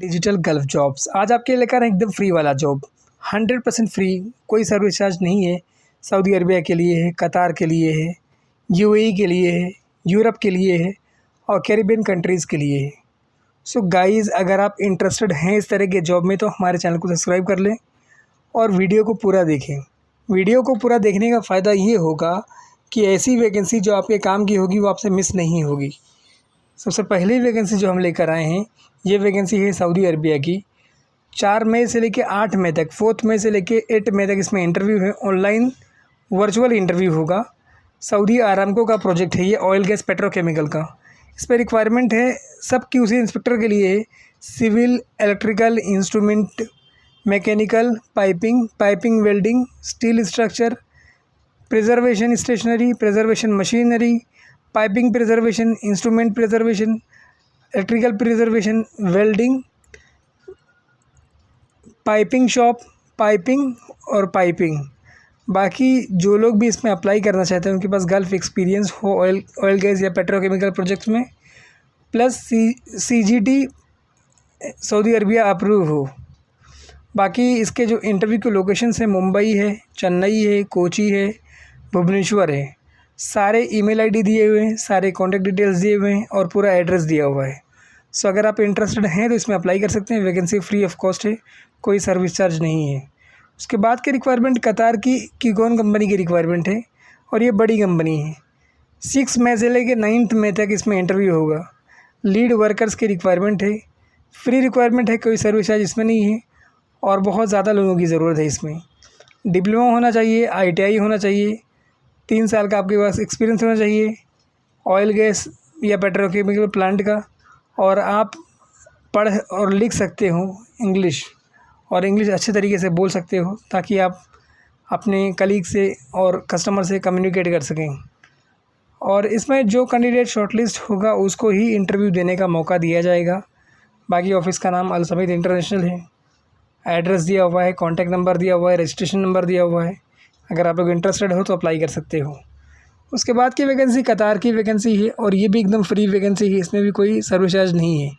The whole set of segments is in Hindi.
डिजिटल गल्फ जॉब्स आज आपके लिए लेकर एकदम फ्री वाला जॉब 100% फ्री। कोई सर्विस चार्ज नहीं है। सऊदी अरबिया के लिए है, कतार के लिए है, यूएई के लिए है, यूरोप के लिए है और कैरिबियन कंट्रीज़ के लिए है। सो गाइज़, अगर आप इंटरेस्टेड हैं इस तरह के जॉब में तो हमारे चैनल को सब्सक्राइब कर लें और वीडियो को पूरा देखें। वीडियो को पूरा देखने का फ़ायदा ये होगा कि ऐसी वैकेंसी जो आपके काम की होगी वो आपसे मिस नहीं होगी। सबसे पहली वैकेंसी जो हम लेकर आए हैं ये वैकेंसी है सऊदी अरबिया की। 4 मई से लेकर 8 मई तक, 4 मई से लेकर 8 मई तक इसमें इंटरव्यू है। ऑनलाइन वर्चुअल इंटरव्यू होगा। सऊदी आरामको का प्रोजेक्ट है ये, ऑयल गैस पेट्रोकेमिकल का। इस पर रिक्वायरमेंट है सब QC इंस्पेक्टर के लिए है। Civil, electrical, instrument, mechanical, piping welding, steel structure, preservation stationery, preservation machinery, piping preservation, instrument preservation, electrical preservation, welding, piping shop, piping और पाइपिंग। बाकी जो लोग भी इसमें अप्लाई करना चाहते हैं उनके पास गल्फ एक्सपीरियंस हो ऑयल गैस या पेट्रोकेमिकल प्रोजेक्ट्स में, plus CGT Saudi Arabia approve हो। बाकी इसके जो इंटरव्यू के लोकेशंस हैं, मुंबई है, चेन्नई है, कोची है, भुवनेश्वर है। सारे ईमेल आईडी दिए हुए हैं, सारे कॉन्टैक्ट डिटेल्स दिए हुए हैं और पूरा एड्रेस दिया हुआ है। सो अगर आप इंटरेस्टेड हैं तो इसमें अप्लाई कर सकते हैं। वैकेंसी फ्री ऑफ कॉस्ट है, कोई सर्विस चार्ज नहीं है। उसके बाद की रिक्वायरमेंट कतार की कीगोन कंपनी की रिक्वायरमेंट है और ये बड़ी कंपनी है। 6 मई से लेकर 9 मई तक इसमें इंटरव्यू होगा। लीड वर्कर्स की रिक्वायरमेंट है, फ्री रिक्वायरमेंट है, कोई सर्विस चार्ज इसमें नहीं है और बहुत ज़्यादा लोगों की ज़रूरत है इसमें। डिप्लोमा होना चाहिए, ITI होना चाहिए, 3 साल का आपके पास एक्सपीरियंस होना चाहिए ऑयल गैस या पेट्रोकेमिकल प्लांट का, और आप पढ़ और लिख सकते हो इंग्लिश, और इंग्लिश अच्छे तरीके से बोल सकते हो ताकि आप अपने कलीग से और कस्टमर से कम्युनिकेट कर सकें। और इसमें जो कैंडिडेट शॉर्टलिस्ट होगा उसको ही इंटरव्यू देने का मौका दिया जाएगा। बाकी ऑफिस का नाम अल समीद इंटरनेशनल है, एड्रेस दिया हुआ है, कॉन्टैक्ट नंबर दिया हुआ है, रजिस्ट्रेशन नंबर दिया हुआ है। अगर आप लोग इंटरेस्टेड हो तो अप्लाई कर सकते हो। उसके बाद की वैकेंसी कतार की वैकेंसी है और ये भी एकदम फ्री वैकेंसी है, इसमें भी कोई सर्विस चार्ज नहीं है।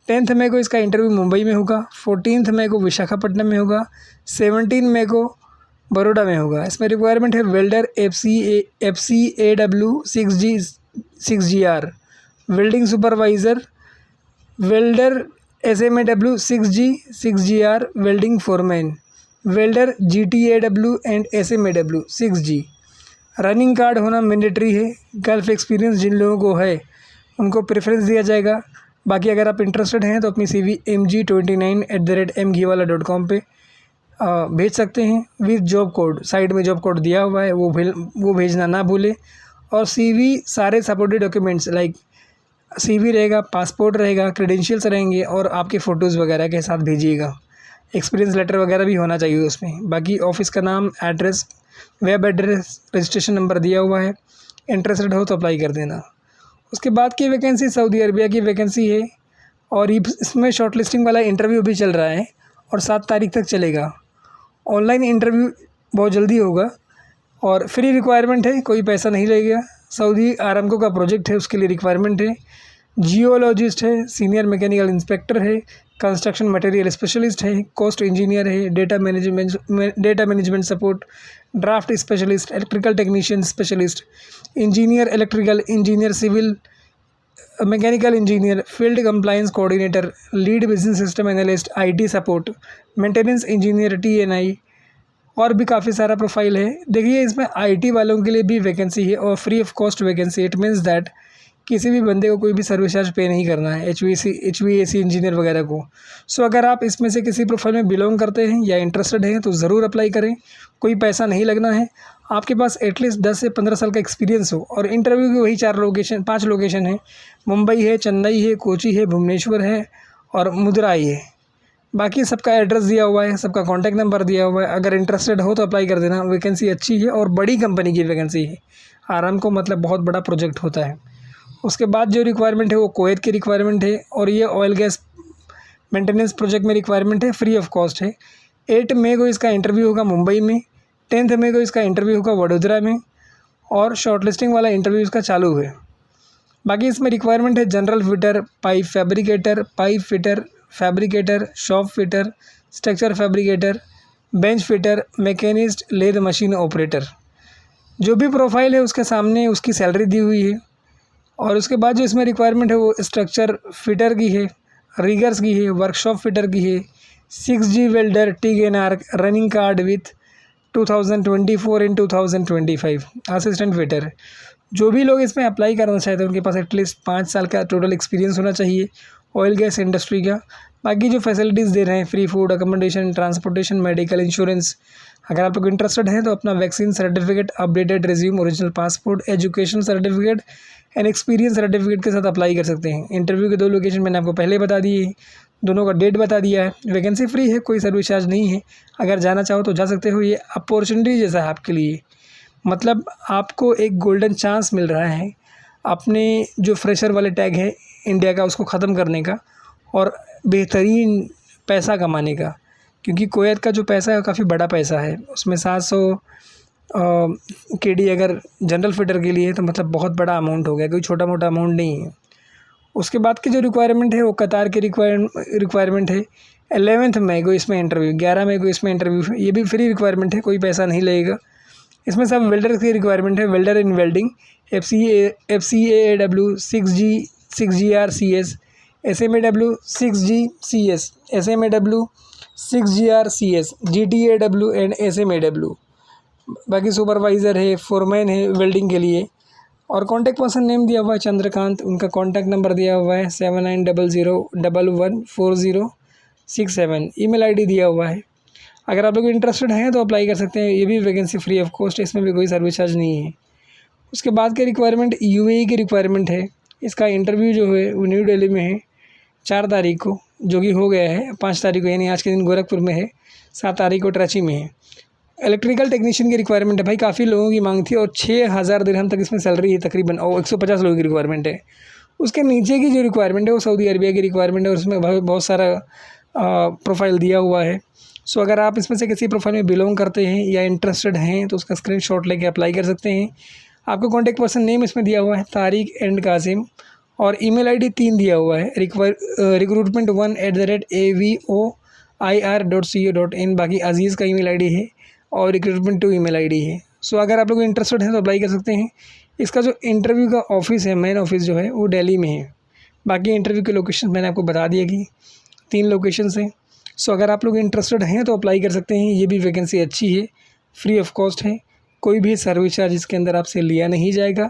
10 मई को इसका इंटरव्यू मुंबई में होगा, 14 मई को विशाखापट्टनम में होगा, 17 मई को बड़ौदा में होगा। इसमें रिक्वायरमेंट है welder FCAW 6GR, welding supervisor, welder SMAW 6GR, welding foreman, welder GTAW and SMAW 6G। Running card होना मैंडेटरी है। गल्फ एक्सपीरियंस जिन लोगों को है उनको प्रेफरेंस दिया जाएगा। बाकी अगर आप इंटरेस्टेड हैं तो अपनी CV mg29@mghiwala.com पे भेज सकते हैं विद जॉब कोड। साइड में जॉब कोड दिया हुआ है, वो भेजना ना भूलें। और CV सारे सपोर्टेड डॉक्यूमेंट्स लाइक CV रहेगा, पासपोर्ट रहेगा, क्रेडेंशियल्स रहेंगे और आपके फ़ोटोज़ वगैरह के साथ भेजिएगा। एक्सपीरियंस लेटर वगैरह भी होना चाहिए उसमें। बाकी ऑफिस का नाम, address, web address, registration number दिया हुआ है। इंटरेस्टेड हो तो अप्लाई कर देना। उसके बाद की वैकेंसी सऊदी अरबिया की वैकेंसी है और इसमें शॉर्टलिस्टिंग वाला इंटरव्यू भी चल रहा है और 7 तारीख तक चलेगा। ऑनलाइन इंटरव्यू बहुत जल्दी होगा और फ्री रिक्वायरमेंट है, कोई पैसा नहीं लगेगा। सऊदी आरामको का प्रोजेक्ट है, उसके लिए रिक्वायरमेंट है। जियोलॉजिस्ट है, सीनियर मैकेनिकल इंस्पेक्टर है, कंस्ट्रक्शन मटेरियल स्पेशलिस्ट है, कॉस्ट इंजीनियर है, data management support, draft specialist, electrical technician specialist, engineer electrical, engineer civil, mechanical engineer, field compliance coordinator, lead business system analyst, IT support, maintenance engineer, TNI और भी काफ़ी सारा प्रोफाइल है। देखिए, इसमें IT वालों के लिए भी वैकेंसी है और free of cost vacancy. It means that किसी भी बंदे को कोई भी सर्विस चार्ज पे नहीं करना है, HVAC इंजीनियर वगैरह को। सो अगर आप इसमें से किसी प्रोफाइल में बिलोंग करते हैं या इंटरेस्टेड हैं तो ज़रूर अप्लाई करें। कोई पैसा नहीं लगना है, आपके पास एटलीस्ट 10 से 15 साल का एक्सपीरियंस हो। और इंटरव्यू की वही 5 लोकेशन है, मुंबई है, चेन्नई है, कोची है, भुवनेश्वर है और मदुराई है। बाकी सबका एड्रेस दिया हुआ है, सबका कॉन्टैक्ट नंबर दिया हुआ है। अगर इंटरेस्टेड हो तो अप्लाई कर देना। वैकेंसी अच्छी है और बड़ी कंपनी की वैकेंसी है। आरामको मतलब बहुत बड़ा प्रोजेक्ट होता है। उसके बाद जो रिक्वायरमेंट है वो कुवैत की रिक्वायरमेंट है और ये ऑयल गैस मेंटेनेंस प्रोजेक्ट में रिक्वायरमेंट है, फ्री ऑफ कॉस्ट है। 8 मई को इसका इंटरव्यू होगा मुंबई में, 10 मई को इसका इंटरव्यू होगा वडोदरा में और शॉर्टलिस्टिंग वाला इंटरव्यू इसका चालू है। बाकी इसमें रिक्वायरमेंट है general fitter, pipe fabricator, pipe fitter, fabricator, shop fitter, structure fabricator, bench fitter, machinist, lathe machine operator. जो भी प्रोफाइल है उसके सामने उसकी सैलरी दी हुई है। और उसके बाद जो इसमें रिक्वायरमेंट है वो स्ट्रक्चर फिटर की है, रिगर्स की है, वर्कशॉप फिटर की है, 6G welder, TIG and arc, running card with 2024 in 2025, assistant fitter. जो भी लोग इसमें अप्लाई करना चाहते हैं उनके पास एटलीस्ट 5 साल का टोटल एक्सपीरियंस होना चाहिए ऑयल गैस इंडस्ट्री का। बाकी जो फैसिलिटीज़ दे रहे हैं, free food, accommodation, transportation, medical insurance. अगर आप लोग इंटरेस्टेड हैं तो अपना vaccine certificate, updated resume, original passport, education certificate and experience certificate के साथ अप्लाई कर सकते हैं। इंटरव्यू के 2 लोकेशन मैंने आपको पहले बता दिए हैं, दोनों का डेट बता दिया है। वैकेंसी फ्री है, कोई सर्विस चार्ज नहीं है। अगर जाना चाहो तो जा सकते हो। ये अपॉर्चुनिटी जैसा है आपके लिए, मतलब आपको एक गोल्डन चांस मिल रहा है अपने जो फ्रेशर वाले टैग है इंडिया का उसको ख़त्म करने का और बेहतरीन पैसा कमाने का। क्योंकि कुवैत का जो पैसा है काफ़ी बड़ा पैसा है। उसमें 700 KD अगर जनरल फिटर के लिए तो मतलब बहुत बड़ा अमाउंट हो गया, कोई छोटा मोटा अमाउंट नहीं है। उसके बाद की जो रिक्वायरमेंट है वो कतार की रिक्वायरमेंट है। 11 मई को इसमें इंटरव्यू, 11 मई को इसमें इंटरव्यू। ये भी फ्री रिक्वायरमेंट है, कोई पैसा नहीं लगेगा। इसमें सब वेल्डर की रिक्वायरमेंट है, welder in welding, FCAAW 6GR CS, SMAW 6GCS, SMAW 6GRCS, GTAW and SMAW। बाकी सुपरवाइज़र है, फोरमैन है वेल्डिंग के लिए। और कॉन्टैक्ट पर्सन नेम दिया हुआ है चंद्रकांत, उनका कॉन्टैक्ट नंबर दिया हुआ है 7900114067। ईमेल ID दिया हुआ है। अगर आप लोग इंटरेस्टेड हैं तो अप्लाई कर सकते हैं। ये भी वैकेंसी फ्री ऑफ कॉस्ट है, इसमें भी कोई सर्विस चार्ज नहीं है। उसके बाद के रिक्वायरमेंट UAE की रिक्वायरमेंट है। इसका इंटरव्यू जो है वो न्यू दिल्ली में है 4 तारीख को, जो कि हो गया है। 5 तारीख को यानी आज के दिन गोरखपुर में है, 7 तारीख को कराची में है। इलेक्ट्रिकल टेक्नीशियन की रिक्वायरमेंट है भाई, काफ़ी लोगों की मांग थी और 6000 दिरहम तक इसमें सैलरी है तकरीबन, और 150 लोगों की रिक्वायरमेंट है। उसके नीचे की जो रिक्वायरमेंट है वो सऊदी अरबिया की रिक्वायरमेंट है और उसमें बहुत सारा प्रोफाइल दिया हुआ है। सो अगर आप इसमें से किसी प्रोफाइल में बिलोंग करते हैं या इंटरेस्टेड हैं तो उसका स्क्रीनशॉट लेके अप्लाई कर सकते हैं। आपको कॉन्टैक्ट पर्सन नेम इसमें दिया हुआ है तारिक एंड कासिम, और ईमेल ID 3 दिया हुआ है recruitment1@avoir.co.in। बाकी अजीज़ का ईमेल ID है और recruitment2 ईमेल ID है। सो अगर आप लोग इंटरेस्टेड हैं तो अप्लाई कर सकते हैं। इसका जो इंटरव्यू का ऑफिस है, मेन ऑफिस जो है वो दिल्ली में है। बाकी इंटरव्यू के लोकेशन मैंने आपको बता दिया कि 3 लोकेशन हैं। सो अगर आप लोग इंटरेस्टेड हैं तो अप्लाई कर सकते हैं। ये भी वैकेंसी अच्छी है, फ्री ऑफ कॉस्ट है, कोई भी सर्विस चार्ज इसके अंदर आपसे लिया नहीं जाएगा।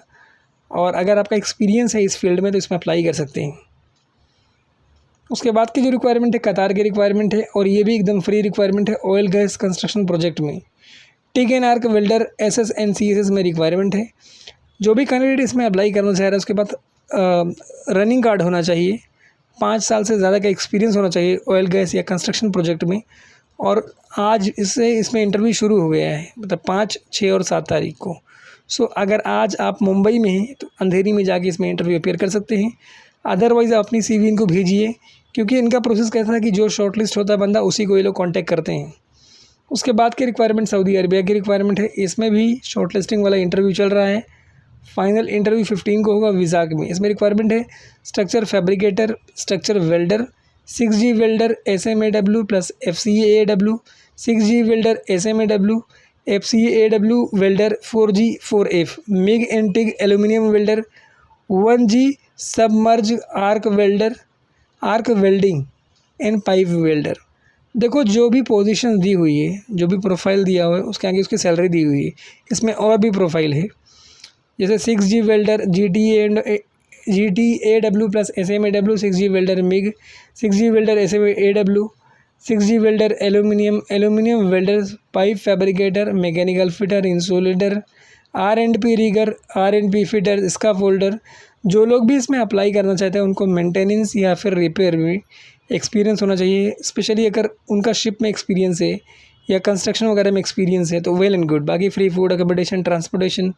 और अगर आपका एक्सपीरियंस है इस फील्ड में तो इसमें अप्लाई कर सकते हैं। उसके बाद की जो रिक्वायरमेंट है कतार की रिक्वायरमेंट है और ये भी एकदम फ्री रिक्वायरमेंट है। ऑयल गैस कंस्ट्रक्शन प्रोजेक्ट में TIG and arc welder SS and CSS में रिक्वायरमेंट है। जो भी कैंडिडेट इसमें अप्लाई करना चाह रहा है उसके पास रनिंग कार्ड होना चाहिए, 5 साल से ज़्यादा का एक्सपीरियंस होना चाहिए ऑयल गैस या कंस्ट्रक्शन प्रोजेक्ट में। और आज इसमें इंटरव्यू शुरू हो गया है, मतलब 5, 6 और 7 तारीख को। सो अगर आज आप मुंबई में हैं तो अंधेरी में जाके इसमें इंटरव्यू अपेयर कर सकते हैं। अदरवाइज़ आप अपनी CV इनको भेजिए, क्योंकि इनका प्रोसेस कैसा है कि जो शॉर्टलिस्ट होता है बंदा उसी को ये लोग कांटेक्ट करते हैं। उसके बाद की रिक्वायरमेंट सऊदी अरबिया की रिक्वायरमेंट है। इसमें भी शॉर्टलिस्टिंग वाला इंटरव्यू चल रहा है। फाइनल इंटरव्यू 15 को होगा विज़ाग में। इसमें रिक्वायरमेंट है structure fabricator, structure welder, 6G welder SMAW plus FCAAW, 6G welder SMAW, FCAAW welder 4G 4F, MiG and TIG aluminium welder, 1G submerge arc welder, arc welding and pipe welder. देखो जो भी पोजीशन दी हुई है, जो भी प्रोफाइल दिया हुआ है उसके आगे उसकी सैलरी दी हुई है। इसमें और भी प्रोफाइल है, जैसे 6G welder GTAW plus SMAW, 6G welder MIG, 6G welder SMAW, 6G welder aluminium welder, pipe fabricator, mechanical fitter, insulator, R&P rigger, R&P fitter, scaffolder. जो लोग भी इसमें अप्लाई करना चाहते हैं उनको मेंटेनेंस या फिर रिपेयर में एक्सपीरियंस होना चाहिए। स्पेशली अगर उनका शिप में एक्सपीरियंस है या कंस्ट्रक्शन वगैरह में एक्सपीरियंस है तो वेल एंड गुड। बाकी free food, accommodation, transportation,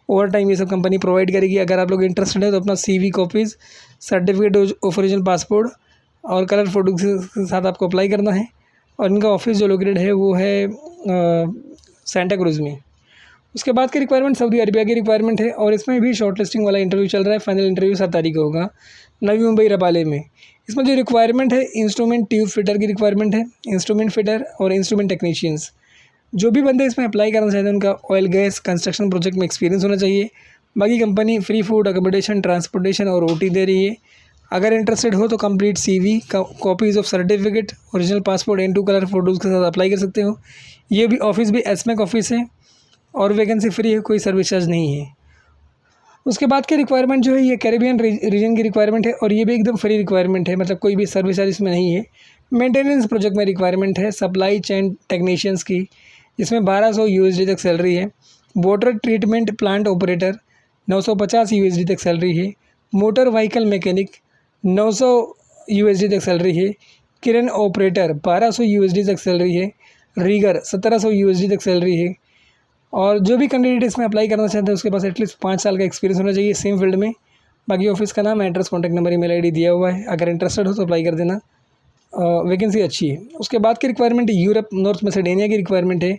over time ये सब कंपनी प्रोवाइड करेगी। अगर आप लोग इंटरेस्टेड है तो अपना CV copies, certificate of original passport और कलर फोटो के साथ आपको अप्लाई करना है। और इनका ऑफिस जो लोकेटेड है वो है सेंटा क्रूज़ में। उसके बाद की रिक्वायरमेंट सऊदी अरबिया की रिक्वायरमेंट है और इसमें भी शॉर्ट लिस्टिंग वाला इंटरव्यू चल रहा है। फाइनल इंटरव्यू 7 तारीख को होगा नवी मुंबई रबाले में। इसमें जो रिक्वायरमेंट है इंस्ट्रूमेंट ट्यूब फिटर की रिक्वायरमेंट है, इंस्ट्रूमेंट फिटर और इंस्ट्रूमेंट टेक्नीशियंस। जो भी बंदे इसमें अप्लाई करना चाहते हैं उनका ऑयल गैस कंस्ट्रक्शन प्रोजेक्ट में एक्सपीरियंस होना चाहिए। बाकी company free food accommodation transportation और ओटी दे रही है। अगर इंटरेस्टेड हो तो complete CV, copies of certificate, original passport, N2 colour photos के साथ अप्लाई कर सकते हो। ये भी ऑफिस भी एसमेक ऑफिस है और वैकेंसी फ्री है, कोई सर्विस चार्ज नहीं है। उसके बाद की रिक्वायरमेंट जो है ये कैरेबियन रीजन की रिक्वायरमेंट है और ये भी एकदम फ्री रिक्वायरमेंट है, मतलब कोई भी सर्विस चार्ज इसमें नहीं है। मेंटेनेंस प्रोजेक्ट में रिक्वायरमेंट है सप्लाई चेन टेक्नीशियंस की, जिसमें 1200 USD तक सैलरी है। Water treatment plant operator 950 USD तक सैलरी है। मोटर व्हीकल मैकेनिक 900 USD तक सैलरी है। क्रेन ऑपरेटर 1200 USD तक सैलरी है। रीगर 1700 USD तक सैलरी है। और जो भी कैंडिडेट इसमें अप्लाई करना चाहते हैं उसके पास एटलीस्ट 5 साल का एक्सपीरियंस होना चाहिए सेम फील्ड में। बाकी ऑफिस का नाम, address, contact number, email ID दिया हुआ है। अगर इंटरेस्टेड हो तो अप्लाई कर देना, वैकेंसी अच्छी है। उसके बाद की रिक्वायरमेंट यूरोप नॉर्थ मैसेडोनिया की रिक्वायरमेंट है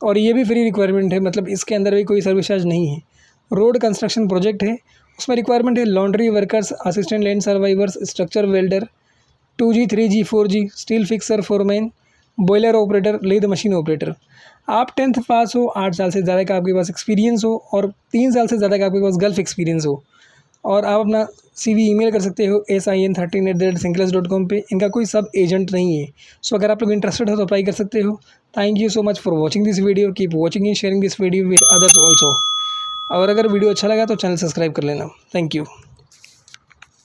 और ये भी फ्री रिक्वायरमेंट है, मतलब इसके अंदर भी कोई सर्विस चार्ज नहीं है। रोड कंस्ट्रक्शन प्रोजेक्ट है, उसमें रिक्वायरमेंट है laundry workers, assistant land survivors, structure welder, 2G 3G 4G, steel fixer, foreman, boiler operator, lathe machine operator. आप 10th पास हो, 8 साल से ज़्यादा का आपके पास एक्सपीरियंस हो और 3 साल से ज़्यादा का आपके पास गल्फ एक्सपीरियंस हो, और आप अपना CV ईमेल कर सकते हो sin13@sinclass.com पे। इनका कोई सब एजेंट नहीं है। सो अगर आप लोग इंटरेस्टेड हो तो अप्लाई कर सकते हो। Thank you so much for watching this video. Keep watching and sharing this video with others also. और अगर वीडियो अच्छा लगा तो चैनल सब्सक्राइब कर लेना। Thank you.